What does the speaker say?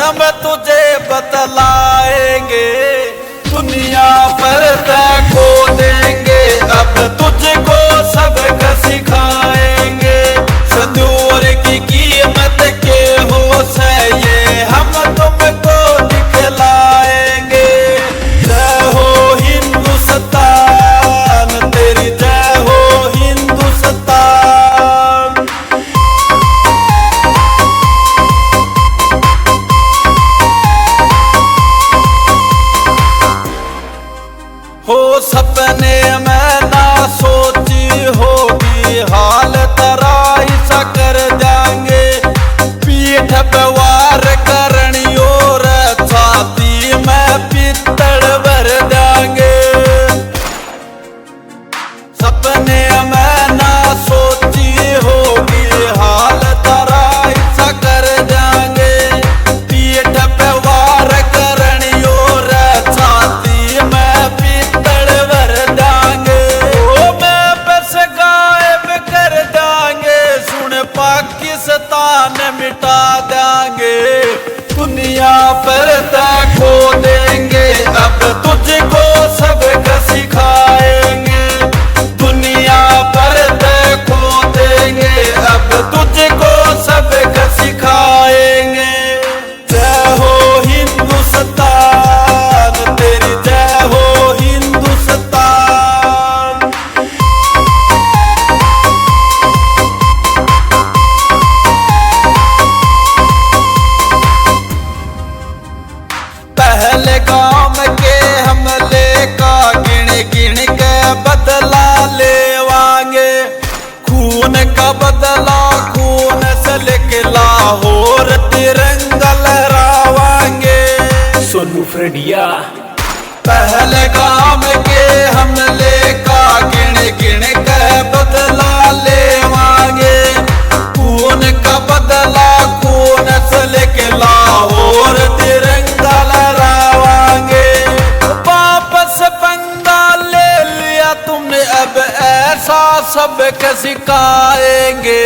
हम तुझे बतलाएंगे, दुनिया पर देखो देंगे, अब तुझको सबक सिखाएंगे। सिंदूर की कीमत के हो से ये हम तुमको दिखलाएंगे। जय हो हिंदुस्तान, तेरी जय हो हिंदुस्तान। हो सपने में ना सोची होगी हाल तराई सा कर जाएंगे। पीठ पे वार करणियों रे छाती में पित्तल भर जाएंगे। सपने में ना सोची होगी हाल तराई सा कर जाएंगे। पीठ पे वार करणियों रे छाती में पित्तल भर जाएंगे। ओ मैं बस गायब कर जाएंगे, सुन पाकिस्तान मिटा देंगे। दुनिया पर देखो देंगे, अब तुझको सबक सिखाएंगे। दुनिया पर देखो देंगे, अब तुझको सबक सिखाएंगे। जय हो हिंदुस्तान, तेरी जय हो हिंदुस्तान। पहले काम के हमले का गिन गिन के बदला लेवांगे। खून का बदला खून से लेके लाहौर तिरंगा लहरावांगे। सोनू फ्रेडिया। पहले काम के हमले का गिन गिन के बदला लेवांगे। खून का बदला खून से लेके लाहौर तिरंगा लहरावांगे। वापस पंगा ले लिया तुमने, अब ऐसा सबक सिखाएंगे।